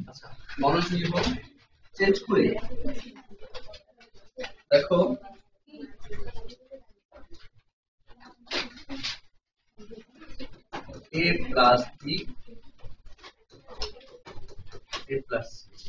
আচ্ছা মনোযোগী হও, চেঞ্জ করে দেখো a plus b a plus c।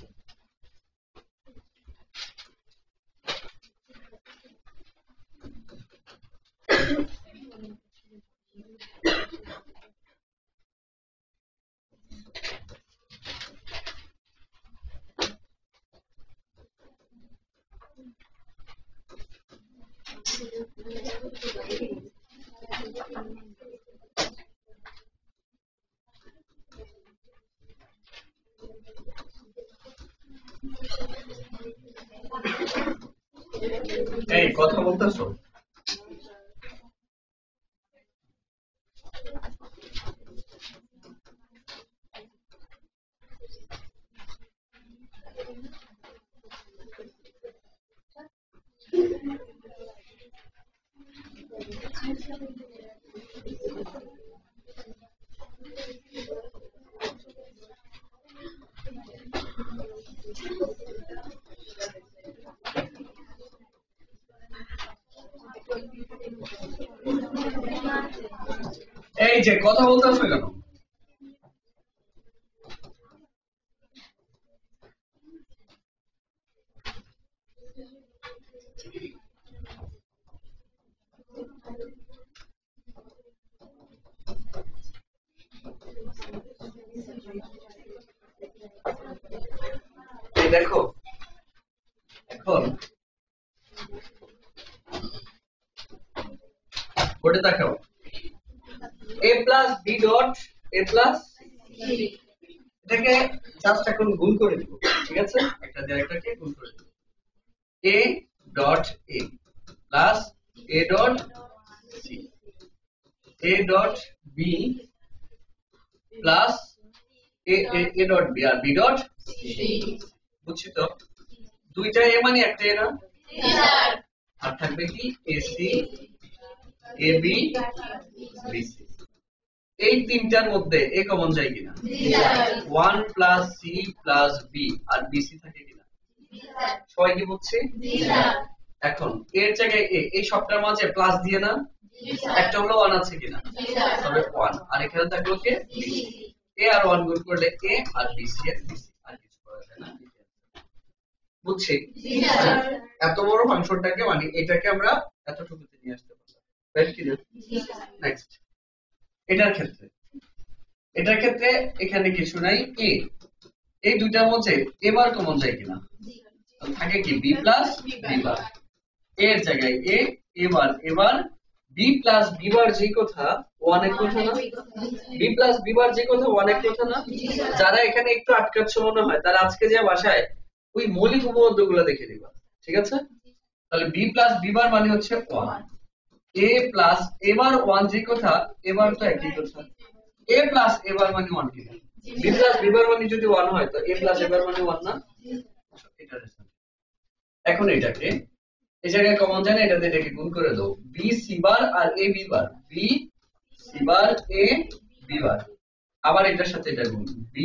এই কথা বলতেছো? এই যে কথা বলতেছো কেন? দেখো এখন বোর্ডে দেখাও a plus b dot a plus c। এটাকে জাস্ট এখন গুণ করে দিব, ঠিক আছে? একটা দিয়ে একটাকে গুণ করে দিব। a dot a plus a dot c, a dot b plus a dot b R b dot c। বুঝছি তো? দুইটা a মানে একটা a না? আর থাকবে কি ac ab bc। এই তিনটার মধ্যে a কমন যায় কিনা? 1 plus c plus b আর bc থাকে কিনা? সবাই কি বুঝছে? এখন এর জায়গায় a, এই সবটার মাঝে প্লাস দিয়ে না একটা হলো 1 আছে কিনা? তবে 1 আর এখানে থাকলো কে? a আর 1 গুণ করলে a আর bc এর bc, আর কিছু করা যায় না। বুঝছি? এত বড় ফাংশনটাকে মানে এটাকে আমরা এতটুকুতে নিয়ে আসতে পারলাম, রাইট কি না? নেক্সট এটার ক্ষেত্রে এখানে কিছু নাই a, এই দুইটার মধ্যে এবার কমন যায় কিনা? থাকে কি b প্লাস b বার, এর জায়গায় a এবার b প্লাস b বার যে কথা 1 এক কথা না? b প্লাস b বার যে কথা 1 এক কথা না? যারা এখানে একটু আটকাচ্ছ মনে হয় তারা আজকে যে ভাষায় ওই মৌলিক উপপাদ্যগুলো দেখে দিবা, ঠিক আছে? তাহলে b প্লাস b বার মানে হচ্ছে 1, a প্লাস a বার 1 যে কথা এবার তো একই কথা, a প্লাস a বার মানে 1 কি? b প্লাস b বার মানে যদি 1 হয় তো a প্লাস a বার মানে 1 না? এটা এখন এটাকে এই জায়গায় কমন যায় না, এটাতে এটাকে গুণ করে দাও, b c bar R a b bar, b c bar a b বার, আবার এটার সাথে এটা গুণ b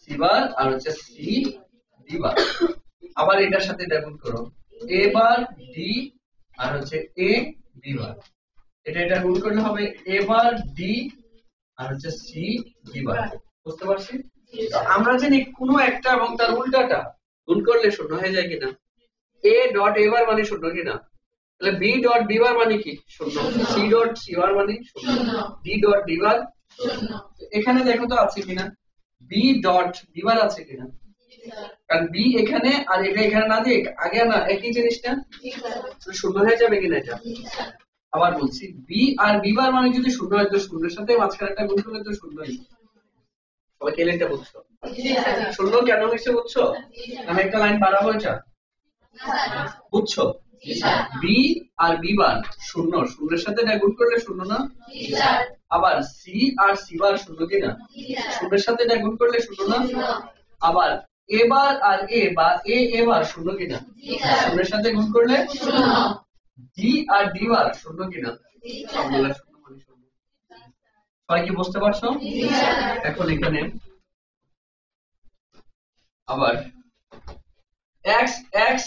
c বার আর হচ্ছে c d বার, আবার এটার সাথে এটা গুণ করো a বার d আর হচ্ছে a b বার, এটা গুণ করলে হবে a বার d আর হচ্ছে c d বার। বুঝতে পারছি? তো আমরা জানি কোনো একটা এবং তার উল্টাটা গুণ করলে শূন্য হয়ে যায় কিনা? a ডট a বার মানে শূন্য কিনা? তাহলে b ডট b বার মানে কি? শূন্য। c ডট c বার মানে শূন্য, d ডট d বার শূন্য। এখানে দেখো তো আছে কিনা b ডট b বার আছে কিনা? কারণ b এখানে আর এটা এখানে না দিয়ে আগে না একই জিনিস না, শূন্য হয়ে যাবে কিনা এটা? আবার বলছি b আর b বার মানে যদি শূন্য হয় তো শূন্যের সাথে মাঝখানে একটা গুণ করলে তো শূন্যই। সবাই কেলেটা বুঝছো? শূন্য কেন হয়েছে বুঝছো? আমি একটা লাইন বাড়াবো এটা, বুঝছো? b আর b বার শূন্য, শূন্যের সাথে এটা গুণ করলে শূন্য না? আবার c আর c বার শূন্য কিনা? শূন্যের সাথে এটা গুণ করলে শূন্য না? আবার a বার আর a বা a বার শূন্য কিনা? শূন্যের সাথে গুণ করলে d আর d বার শূন্য কিনা? সবগুলা শূন্য মানে শূন্য। সবাই কি বুঝতে পারছো? এখন এখানে আবার x x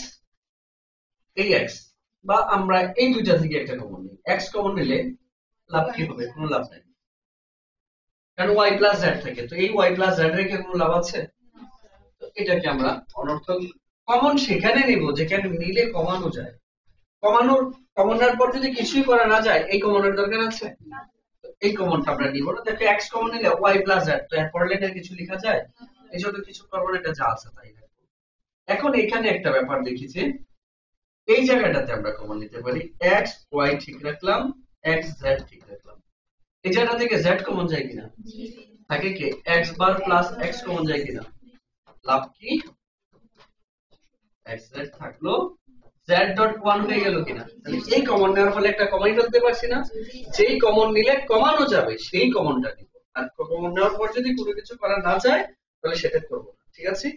এই x বা আমরা এই দুইটা থেকে একটা কমন নিই, x কমন নিলে লাভ কি হবে? কোনো লাভ নাই, কারণ y প্লাস z থাকে, তো এই y প্লাস z রেখে কোনো লাভ আছে? তো এটাকে আমরা অনর্থক কমন সেখানে নিব যেখানে নিলে কমানো যায়। কমানোর পর যদি কিছুই করা না যায়, এই কমনের দরকার আছে? এই কমনটা আমরা নিব না। দেখো x কমন নিলে y প্লাস z, তো এর পরের লাইনে কিছু লেখা যায়? এই জন্য কিছু করব না, এটা যা আছে তাই রাখবো। এখন এখানে একটা ব্যাপার দেখি যে এই জায়গাটাতে আমরা কমন নিতে পারি, x y ঠিক রাখলাম, x z ঠিক রাখলাম। এই জায়গা থেকে z কমন যায় কিনা? থাকে কি x বার প্লাস x কমন যায় কিনা? লাভ কি? x z থাকলো, z ডট 1 হয়ে গেল কিনা? তাহলে এই কমন নেওয়ার ফলে একটা কমন ফেলতে পারছি না, যেই কমন নিলে কমানো যাবে সেই কমনটা নিব। আর কমন নেওয়ার পর যদি কোনো কিছু করা না যায় তাহলে সেটা করব না, ঠিক আছে?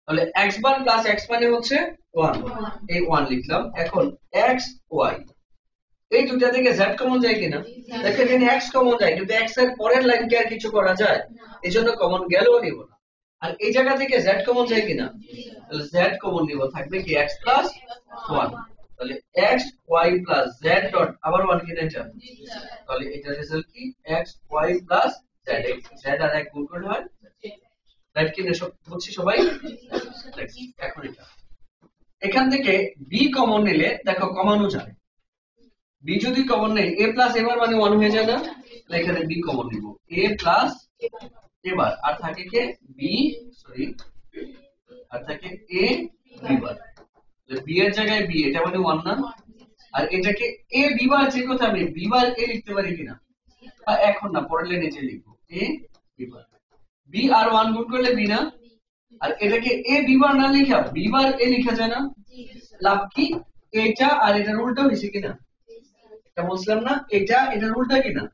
তাহলে x বার প্লাস x মানে হচ্ছে 1, এই 1 লিখলাম। এখন x y এই দুটো থেকে z কমন যায় কিনা? দেখো এখানে x কমন যায়, কিন্তু x এর পরের লাইন কি আর কিছু করা যায়? এজন্য কমন গেলেও নিব না। আর এই জায়গা থেকে z কমন যায় কিনা? তাহলে z কমন নিব, থাকবে কি x প্লাস 1। তাহলে x y plus z dot আবার 1 কি না এটা? তাহলে এটার রেজাল্ট কি? x y plus z, z আর এক গুণ করলে হয় রাইট কি না? সব বুঝছি সবাই? এখন এটা এখান থেকে b কমন নিলে দেখো কমানো যায়। b যদি কমন নেই, a প্লাস এবার মানে 1 হয়ে যায় না? তাহলে এখানে b কমন নিব, a প্লাস এবার আর থাকে কে b, সরি আর থাকে a b বার। তাহলে b এর জায়গায় b, এটা মানে 1 না? আর এটাকে a b বার, যে কথা আমি b বার a লিখতে পারি কিনা? বা এখন না, পরের লাইনে যে লিখব a b বার, b আর 1 গুণ করলে b না? আর এটাকে a b বার না লিখা b বার a লিখা যায় না? লাভ কি? এটা আর এটার উল্টো হইছে কিনা? এটা বুঝলাম না, এটা এটার উল্টা কিনা?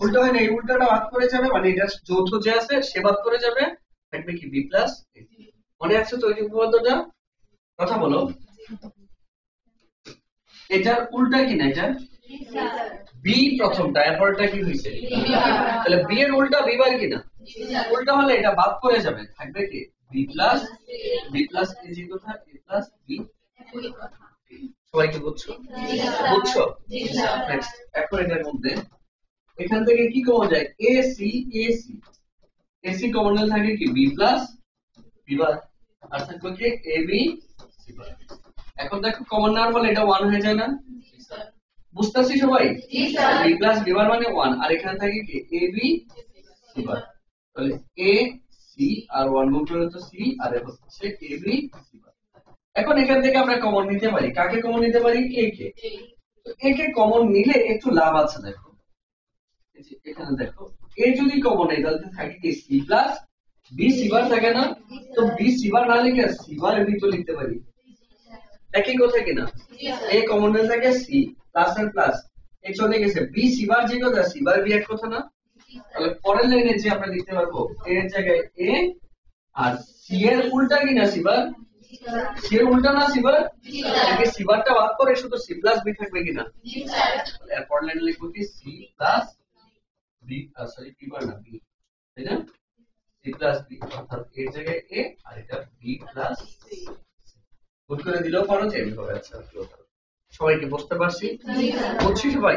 উল্টা হয় না, এই উল্টাটা বাদ করে যাবে, মানে এটা যৌথ যে আছে সে বাদ করে যাবে, থাকবে কি b প্লাস। মনে আছে তো ওই উপপাদ্যটা? কথা বলো, এটার উল্টা কিনা? এটা b প্রথমটা, এরপরটা কি হইছে? তাহলে b এর উল্টা b বার কিনা? উল্টা হলে এটা বাদ করে যাবে, থাকবে কি b প্লাস a, যে কথা a প্লাস b। সবাই কি বুঝছো? বুঝছো? নেক্সট, এখন এটার মধ্যে এখান থেকে কি কমন যায়? ac ac কমন নিলে থাকে কি b প্লাস b বার, আর থাকবে কি ab c বার। এখন দেখো কমন নেওয়ার ফলে এটা 1 হয়ে যায় না? বুঝতাছি সবাই? জি স্যার। b প্লাস b বার মানে 1, আর এখানে থাকে কি ab c বার। তাহলে a c আর 1 গুণ করলে তো c, আর হচ্ছে ab c বার। এখন এখান থেকে আমরা কমন নিতে পারি, কাকে কমন নিতে পারি? a কে। তো a কে কমন নিলে একটু লাভ আছে, দেখো এখানে দেখো a যদি কমন নেই তাহলে থাকে কি c প্লাস b c বার থাকে না? তো b c বার না লিখে c বার b তো লিখতে পারি, একই কথা কিনা? a কমন নিলে থাকে c প্লাস আর প্লাস, এই চলে গেছে b c বার, যে কথা c বার b এক কথা না? তাহলে পরের লাইনে যে আমরা লিখতে পারবো a এর জায়গায় a, আর c এর উল্টা কিনা c বার? c এর উল্টা না c বার? তাহলে c বারটা বাদ করে শুধু c প্লাস b থাকবে কিনা? জি স্যার। তাহলে এর পরের লাইনে লিখব কি c plus b, sorry b বার না b, তাই না? c প্লাস b, অর্থাৎ এর জায়গায় a আর এটা b প্লাস c। গুড করে দিলেও পারো, চেঞ্জ হবে। আচ্ছা, সবাইকে বুঝতে পারছি? বুঝছি সবাই?